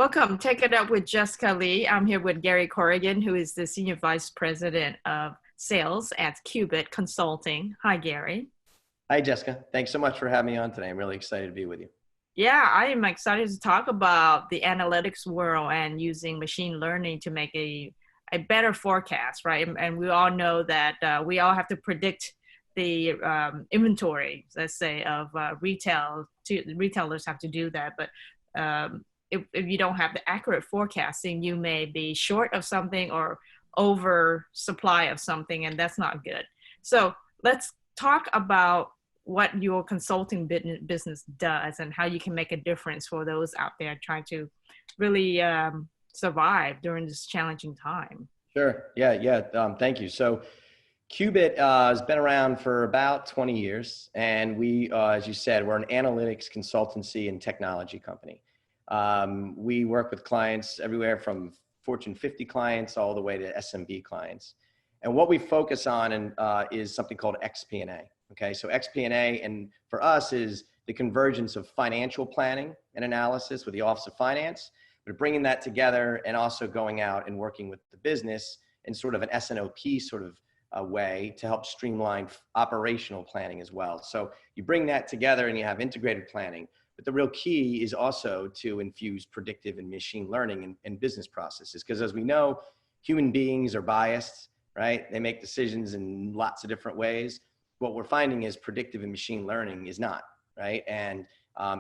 Welcome. Take It Up with Jessica Lee. I'm here with Gary Corrigan, who is the Senior Vice President of Sales at QueBIT Consulting. Hi, Gary. Hi, Jessica. Thanks so much for having me on today. I'm really excited to be with you. Yeah, I am excited to talk about the analytics world and using machine learning to make a better forecast, right? And we all know that we all have to predict the inventory, let's say, of retail. Retailers have to do that, but if you don't have the accurate forecasting, you may be short of something or over supply of something, and that's not good. So let's talk about what your consulting business does and how you can make a difference for those out there trying to really survive during this challenging time. Sure. Yeah. Thank you. So QueBIT has been around for about 20 years. And we, as you said, we're an analytics consultancy and technology company. We work with clients everywhere from Fortune 50 clients all the way to SMB clients. And what we focus on is something called XP&A. Okay, so XP&A, and for us, is the convergence of financial planning and analysis with the Office of Finance, but bringing that together and also going out and working with the business in sort of an S&OP sort of way to help streamline operational planning as well. So you bring that together and you have integrated planning, but the real key is also to infuse predictive and machine learning in business processes, because as we know, human beings are biased, right? They make decisions in lots of different ways. What we're finding is predictive and machine learning is not, right? And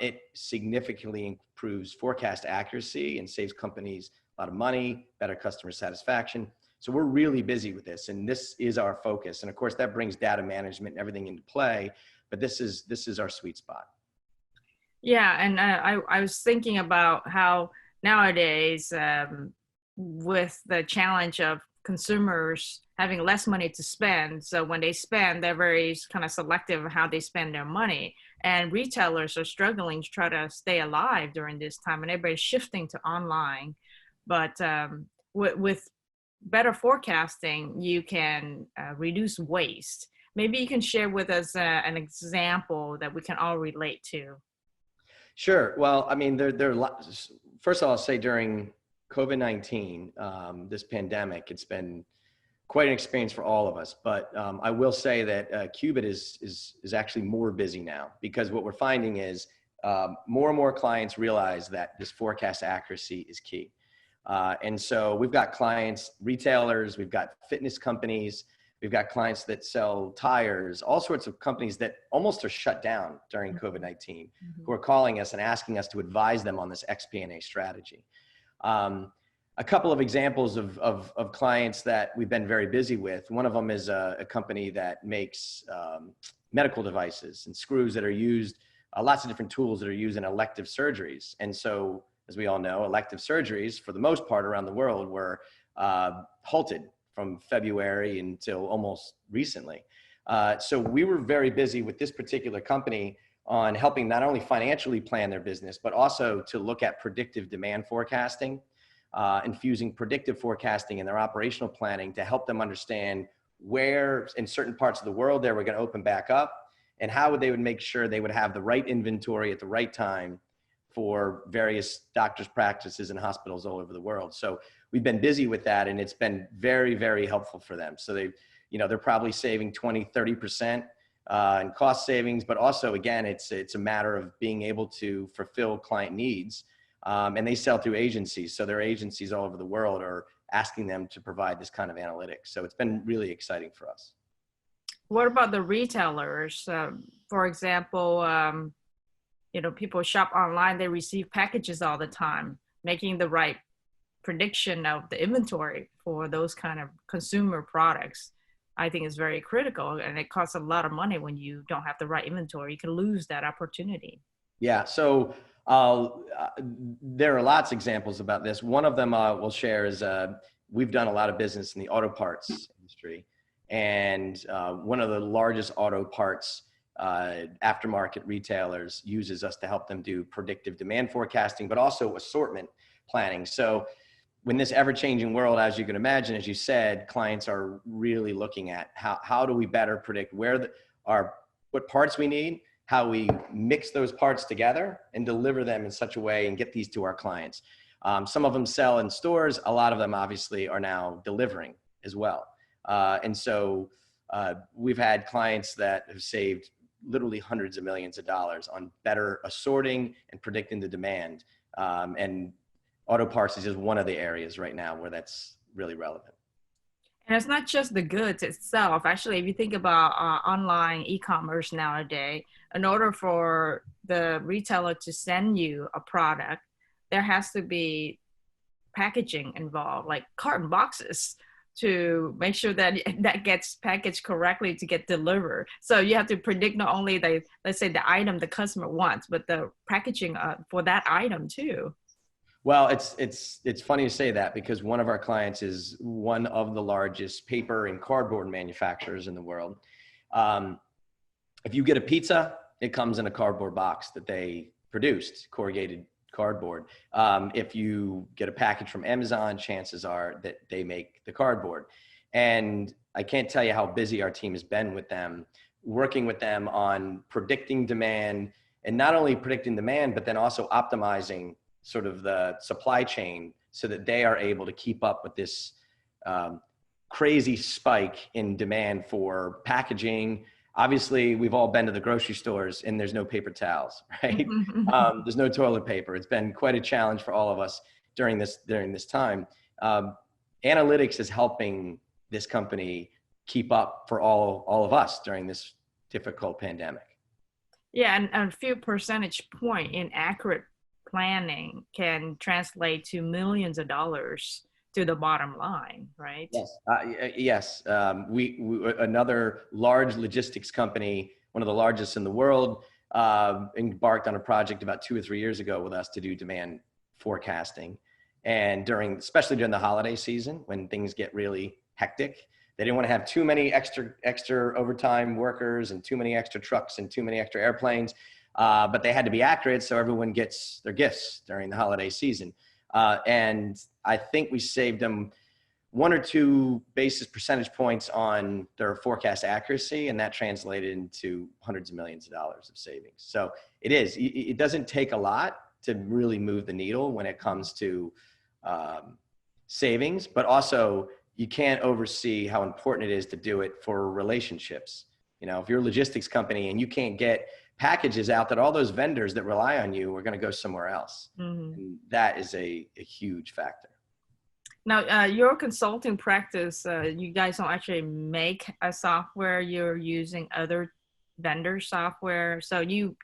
it significantly improves forecast accuracy and saves companies a lot of money, better customer satisfaction. So we're really busy with this, and this is our focus. And of course, that brings data management and everything into play, but this is our sweet spot. Yeah, and I was thinking about how nowadays, with the challenge of consumers having less money to spend, so when they spend, they're very kind of selective of how they spend their money, and retailers are struggling to try to stay alive during this time, and everybody's shifting to online. But with better forecasting, you can reduce waste. Maybe you can share with us an example that we can all relate to. Sure. Well, I mean, there are lots. First of all, I'll say during COVID-19, this pandemic, it's been quite an experience for all of us. But I will say that QueBIT is actually more busy now, because what we're finding is more and more clients realize that this forecast accuracy is key. And so we've got clients, retailers, we've got fitness companies, we've got clients that sell tires, all sorts of companies that almost are shut down during COVID-19, who are calling us and asking us to advise them on this XP&A strategy. A couple of examples of clients that we've been very busy with. One of them is a company that makes medical devices and screws that are used, lots of different tools that are used in elective surgeries. And so, as we all know, elective surgeries, for the most part around the world, were halted from February until almost recently. So we were very busy with this particular company on helping not only financially plan their business, but also to look at predictive demand forecasting, infusing predictive forecasting in their operational planning to help them understand where in certain parts of the world they were going to open back up, and how they would make sure they would have the right inventory at the right time for various doctors' practices and hospitals all over the world. So we've been busy with that, and it's been very, very helpful for them. So they're probably saving 20, 30% in cost savings, but also, again, it's a matter of being able to fulfill client needs. And they sell through agencies. So their agencies all over the world are asking them to provide this kind of analytics. So it's been really exciting for us. What about the retailers? For example, people shop online, they receive packages all the time. Making the right prediction of the inventory for those kind of consumer products, I think, is very critical, and it costs a lot of money when you don't have the right inventory. You can lose that opportunity. Yeah, so there are lots of examples about this. One of them we'll share is we've done a lot of business in the auto parts industry, and one of the largest auto parts aftermarket retailers uses us to help them do predictive demand forecasting, but also assortment planning. So when this ever-changing world, as you can imagine, as you said, clients are really looking at how do we better predict what parts we need, how we mix those parts together and deliver them in such a way and get these to our clients. Some of them sell in stores. A lot of them obviously are now delivering as well. And so we've had clients that have saved literally hundreds of millions of dollars on better assorting and predicting the demand. And auto parts is just one of the areas right now where that's really relevant. And it's not just the goods itself. Actually, if you think about online e-commerce nowadays, in order for the retailer to send you a product, there has to be packaging involved, like carton boxes, to make sure that that gets packaged correctly to get delivered. So you have to predict not only the, let's say, the item the customer wants, but the packaging for that item too. Well, it's funny to say that because one of our clients is one of the largest paper and cardboard manufacturers in the world. If you get a pizza, it comes in a cardboard box that they produced, corrugated cardboard. If you get a package from Amazon, chances are that they make the cardboard. And I can't tell you how busy our team has been with them, working with them on predicting demand, and not only predicting demand, but then also optimizing sort of the supply chain so that they are able to keep up with this crazy spike in demand for packaging. Obviously, we've all been to the grocery stores and there's no paper towels, right? There's no toilet paper. It's been quite a challenge for all of us during this time. Analytics is helping this company keep up for all of us during this difficult pandemic. Yeah, and a few percentage point inaccurate planning can translate to millions of dollars to the bottom line, right? Yes. Yes. We another large logistics company, one of the largest in the world, embarked on a project about 2 or 3 years ago with us to do demand forecasting. And especially during the holiday season, when things get really hectic, they didn't want to have too many extra overtime workers and too many extra trucks and too many extra airplanes. But they had to be accurate so everyone gets their gifts during the holiday season. And I think we saved them 1 or 2 percentage points on their forecast accuracy, and that translated into hundreds of millions of dollars of savings. So it doesn't take a lot to really move the needle when it comes to savings, but also you can't oversee how important it is to do it for relationships. You know, if you're a logistics company and you can't get packages out, that all those vendors that rely on you are going to go somewhere else. Mm-hmm. And that is a huge factor. Now, your consulting practice, you guys don't actually make a software, you're using other vendor software. So you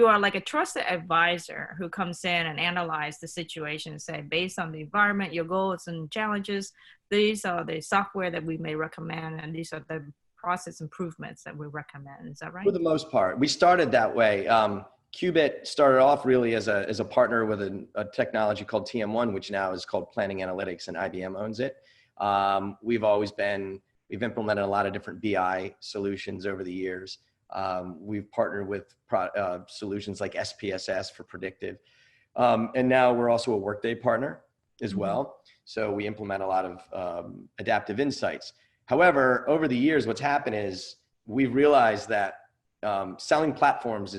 are like a trusted advisor who comes in and analyze the situation and say, based on the environment, your goals and challenges, these are the software that we may recommend, and these are the process improvements that we recommend. Is that right? For the most part, we started that way. QueBIT started off really as a partner with a technology called TM1, which now is called Planning Analytics, and IBM owns it. We've implemented a lot of different BI solutions over the years. We've partnered with solutions like SPSS for Predictive. And now we're also a Workday partner as well. So we implement a lot of adaptive insights. However, over the years, what's happened is we've realized that selling platforms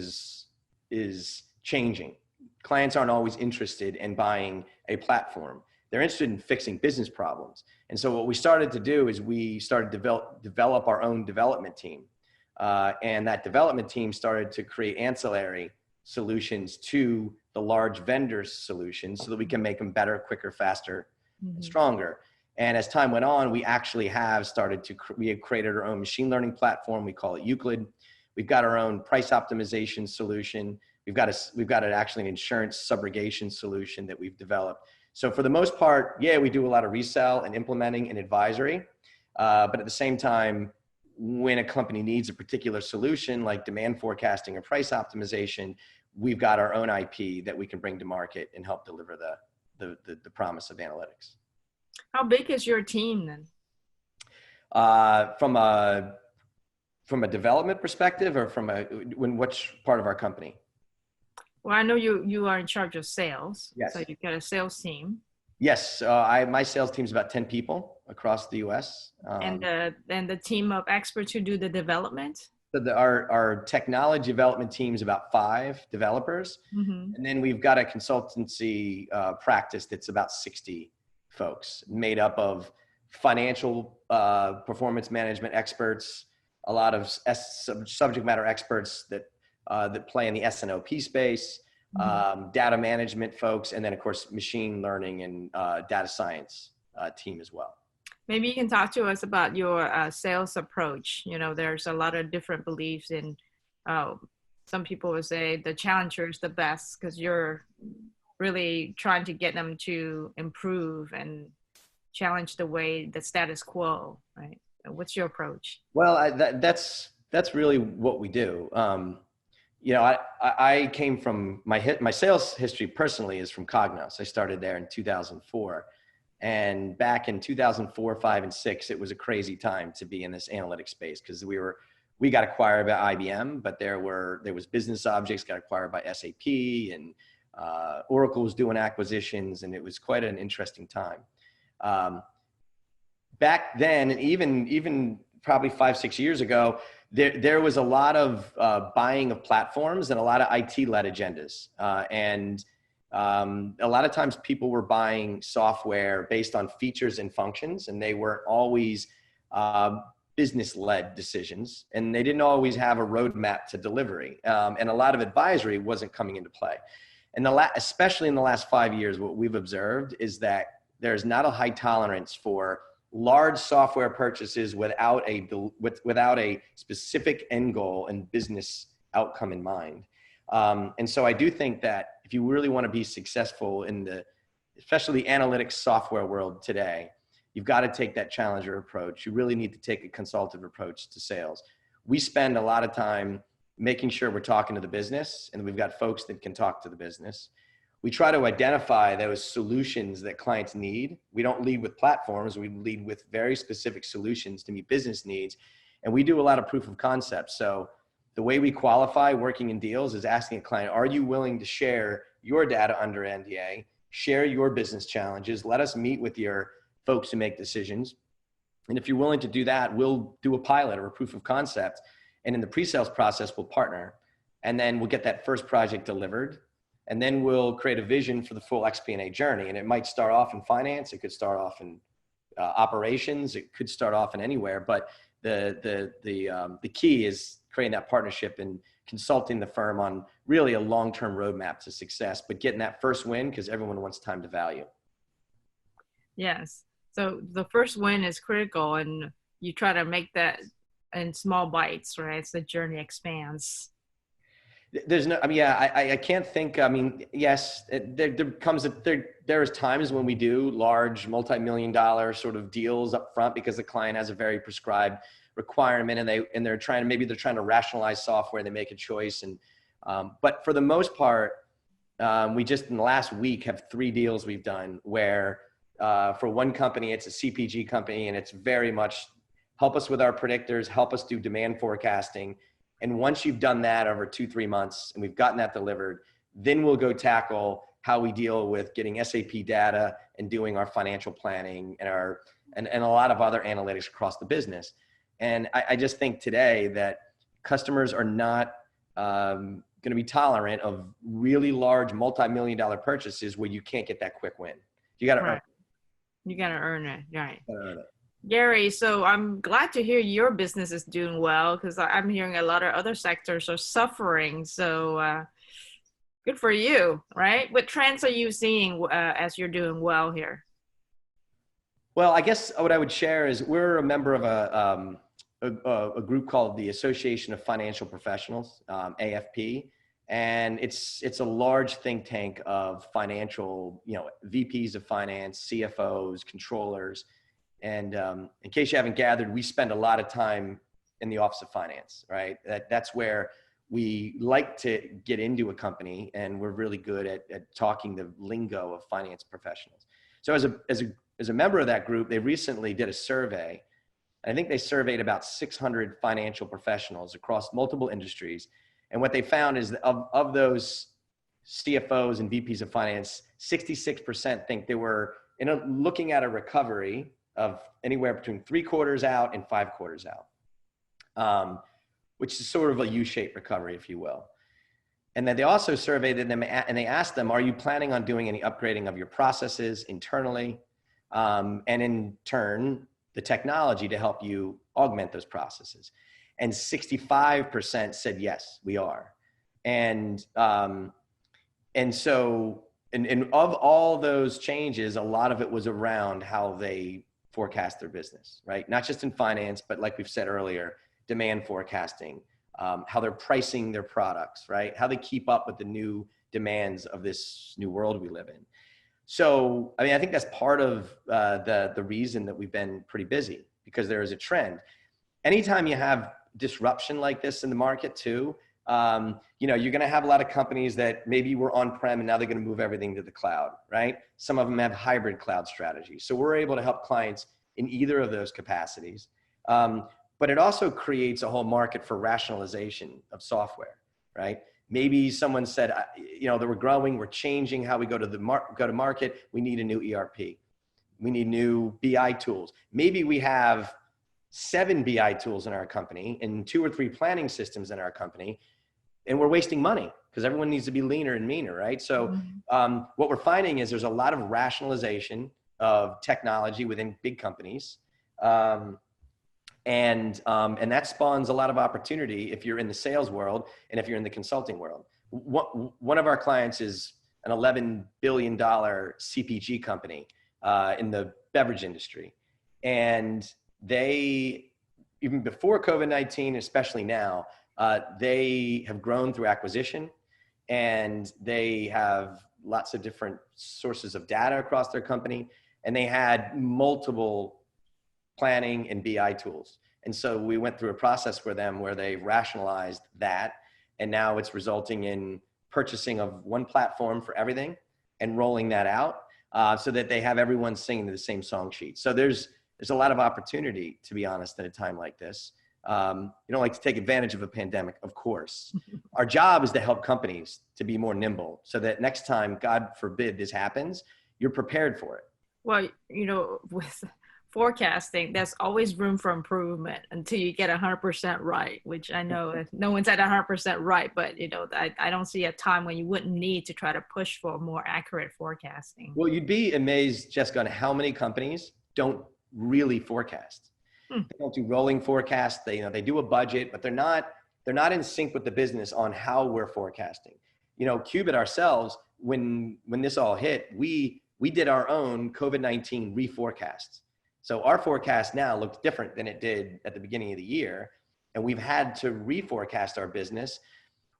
is changing. Clients aren't always interested in buying a platform. They're interested in fixing business problems. And so what we started to do is we started to develop our own development team. And that development team started to create ancillary solutions to the large vendor solutions so that we can make them better, quicker, faster, and stronger. And as time went on, we actually have we have created our own machine learning platform. We call it Euclid. We've got our own price optimization solution. We've got actually an insurance subrogation solution that we've developed. So for the most part, yeah, we do a lot of resell and implementing and advisory. But at the same time, when a company needs a particular solution like demand forecasting or price optimization, we've got our own IP that we can bring to market and help deliver the promise of analytics. How big is your team then? From a development perspective, or which part of our company? Well, I know you are in charge of sales. Yes. So you've got a sales team. Yes. My sales team is about 10 people across the U.S. And the team of experts who do the development? So our technology development team is about 5 developers. Mm-hmm. And then we've got a consultancy practice that's about 60 folks, made up of financial performance management experts, a lot of subject matter experts that play in the S&OP space, data management folks, and then of course machine learning and data science team as well. Maybe you can talk to us about your sales approach. You know, there's a lot of different beliefs in, some people would say the challenger is the best because you're really trying to get them to improve and challenge the status quo, right? What's your approach? Well, that's really what we do. You know, I came from my sales history personally is from Cognos. I started there in 2004. And back in 2004, 5, and 6, it was a crazy time to be in this analytics space because we got acquired by IBM, but there was Business Objects got acquired by SAP, and Oracle was doing acquisitions, and it was quite an interesting time. Back then, and even probably 5, 6 years ago, there was a lot of buying of platforms and a lot of IT-led agendas, and a lot of times people were buying software based on features and functions, and they weren't always business-led decisions, and they didn't always have a roadmap to delivery. And a lot of advisory wasn't coming into play. And especially in the last 5 years, what we've observed is that there's not a high tolerance for large software purchases without a specific end goal and business outcome in mind. And so I do think that if you really want to be successful in especially the analytics software world today, you've got to take that challenger approach. You really need to take a consultative approach to sales. We spend a lot of time making sure we're talking to the business, and we've got folks that can talk to the business. We try to identify those solutions that clients need. We don't lead with platforms. We lead with very specific solutions to meet business needs. And we do a lot of proof of concept. So the way we qualify working in deals is asking a client, are you willing to share your data under NDA, share your business challenges, let us meet with your folks who make decisions. And if you're willing to do that, we'll do a pilot or a proof of concept. And in the pre-sales process, we'll partner. And then we'll get that first project delivered. And then we'll create a vision for the full XP&A journey. And it might start off in finance. It could start off in operations. It could start off in anywhere. But the key is creating that partnership and consulting the firm on really a long-term roadmap to success, but getting that first win because everyone wants time to value. Yes. So the first win is critical, and you try to make that in small bites, right? So the journey expands. There's no, I mean, yeah, I can't think, I mean, yes, there is times when we do large multi-million-dollar sort of deals up front because the client has a very prescribed requirement, and they're trying to rationalize software. They make a choice. And, but for the most part, we just in the last week have 3 deals we've done where, for one company, it's a CPG company, and it's very much help us with our predictors, help us do demand forecasting. And once you've done that over 2-3 months and we've gotten that delivered, then we'll go tackle how we deal with getting SAP data and doing our financial planning and a lot of other analytics across the business. And I just think today that customers are not going to be tolerant of really large multi-million-dollar purchases where you can't get that quick win. You got to earn it. You got to earn it, right? You gotta earn it. Gary, so I'm glad to hear your business is doing well because I'm hearing a lot of other sectors are suffering. So good for you, right? What trends are you seeing as you're doing well here? Well, I guess what I would share is we're a member of a group called the Association of Financial Professionals, AFP, and it's a large think tank of financial, VPs of finance, CFOs, controllers. And in case you haven't gathered, we spend a lot of time in the Office of Finance, right? That's where we like to get into a company, and we're really good at talking the lingo of finance professionals. So as a member of that group, they recently did a survey. I think they surveyed about 600 financial professionals across multiple industries. And what they found is that of those CFOs and VPs of finance, 66% think they were looking at a recovery of anywhere between 3 quarters out and 5 quarters out. which is sort of a U-shaped recovery, if you will. And then they also surveyed them and they asked them, are you planning on doing any upgrading of your processes internally? And in turn, the technology to help you augment those processes. And 65% said, yes, we are. And so of all those changes, a lot of it was around how they forecast their business, right? Not just in finance, but like we've said earlier, demand forecasting, how they're pricing their products, right? How they keep up with the new demands of this new world we live in. So, I mean, I think that's part of the reason that we've been pretty busy, because there is a trend. Anytime you have disruption like this in the market too, you know, you're going to have a lot of companies that maybe were on-prem and now they're going to move everything to the cloud, right? Some of them have hybrid cloud strategies. So we're able to help clients in either of those capacities. But it also creates a whole market for rationalization of software, right? Maybe someone said, you know, that we're growing, we're changing how we go to market. We need a new ERP. We need new BI tools. Maybe we have 7 BI tools in our company and 2 or 3 planning systems in our company, and we're wasting money because everyone needs to be leaner and meaner, right? So what we're finding is there's a lot of rationalization of technology within big companies. And that spawns a lot of opportunity if you're in the sales world and if you're in the consulting world. One of our clients is an $11 billion CPG company in the beverage industry. And they, even before COVID-19, especially now, they have grown through acquisition, and they have lots of different sources of data across their company. And they had multiple planning and BI tools. And so we went through a process for them where they rationalized that. And now it's resulting in purchasing of one platform for everything and rolling that out so that they have everyone singing the same song sheet. So there's a lot of opportunity, to be honest, at a time like this. You don't like to take advantage of a pandemic, of course. Our job is to help companies to be more nimble so that next time, God forbid, this happens, you're prepared for it. Well, you know, with forecasting, there's always room for improvement until you get 100% right, which I know no one's at 100% right, but you know, I don't see a time when you wouldn't need to try to push for more accurate forecasting. Well, you'd be amazed, Jessica, on how many companies don't really forecast. They don't do rolling forecasts. They do a budget, but they're not in sync with the business on how we're forecasting. You know, QueBIT ourselves, when this all hit, we did our own COVID-19 reforecasts. So our forecast now looks different than it did at the beginning of the year. And we've had to reforecast our business.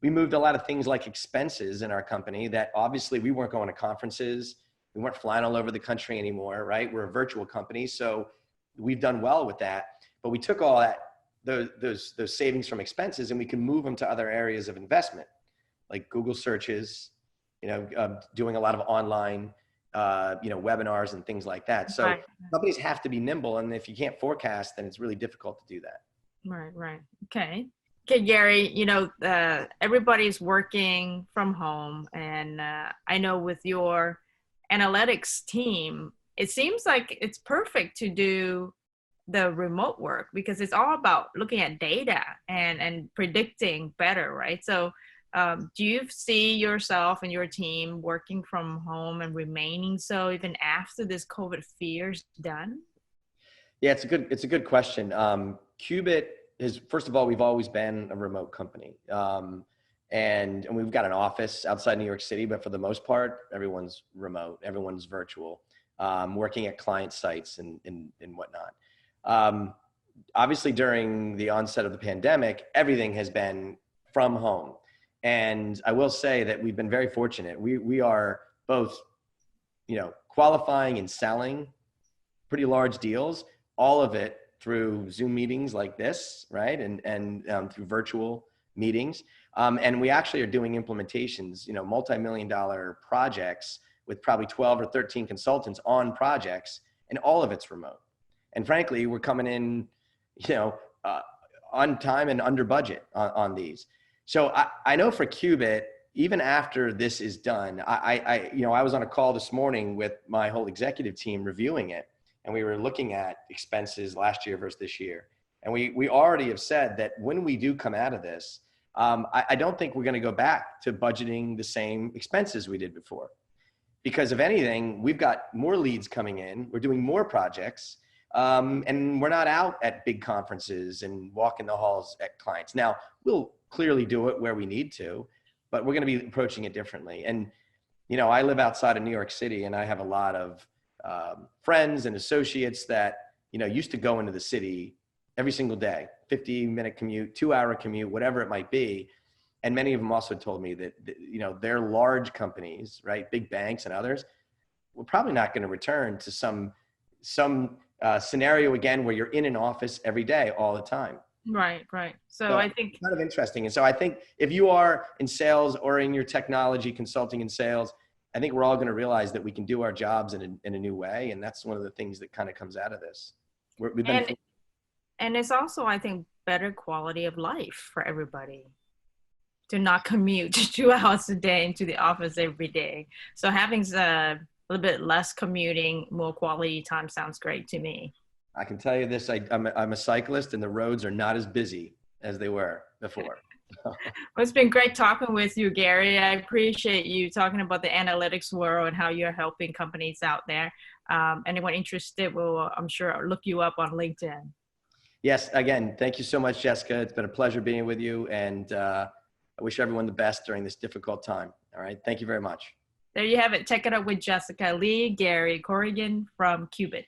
We moved a lot of things like expenses in our company that obviously we weren't going to conferences. We weren't flying all over the country anymore, right? We're a virtual company. So we've done well with that. But we took all that, those savings from expenses, and we can move them to other areas of investment, like Google searches, you know, doing a lot of online you know, webinars and things like that. So companies have to be nimble, and if you can't forecast, then it's really difficult to do that. Right. Okay, Gary, you know, everybody's working from home, and I know with your analytics team, it seems like it's perfect to do the remote work because it's all about looking at data and predicting better, right? So do you see yourself and your team working from home and remaining so even after this COVID fear's done? Yeah, it's a good question. QueBIT is, first of all, we've always been a remote company. And we've got an office outside New York City, but for the most part, everyone's remote, everyone's virtual, working at client sites and whatnot. Obviously, during the onset of the pandemic, everything has been from home. And I will say that we've been very fortunate. We are both, you know, qualifying and selling pretty large deals, all of it through Zoom meetings like this, right? And through virtual meetings. And we actually are doing implementations, you know, multi-million-dollar projects with probably 12 or 13 consultants on projects, and all of it's remote. And frankly, we're coming in, you know, on time and under budget on these. So I know for QueBIT, even after this is done, I was on a call this morning with my whole executive team reviewing it, and we were looking at expenses last year versus this year. And we already have said that when we do come out of this, I don't think we're going to go back to budgeting the same expenses we did before. Because if anything, we've got more leads coming in, we're doing more projects, and we're not out at big conferences and walking the halls at clients. Now, we'll clearly do it where we need to, but we're going to be approaching it differently. And, you know, I live outside of New York City, and I have a lot of friends and associates that, you know, used to go into the city every single day, 50-minute commute, 2-hour commute, whatever it might be. And many of them also told me that, you know, they're large companies, right? Big banks and others, we're probably not going to return to some scenario again where you're in an office every day all the time. Right, right. So I think kind of interesting. And so I think if you are in sales or in your technology consulting and sales, I think we're all going to realize that we can do our jobs in a new way. And that's one of the things that kind of comes out of this. And it's also, I think, better quality of life for everybody to not commute 2 hours a day into the office every day. So having a little bit less commuting, more quality time sounds great to me. I can tell you this, I'm a cyclist and the roads are not as busy as they were before. Well, it's been great talking with you, Gary. I appreciate you talking about the analytics world and how you're helping companies out there. Anyone interested will, I'm sure, look you up on LinkedIn. Yes, again, thank you so much, Jessica. It's been a pleasure being with you, and I wish everyone the best during this difficult time. All right, thank you very much. There you have it. Check it out with Jessica, Lee, Gary, Corrigan from QueBIT.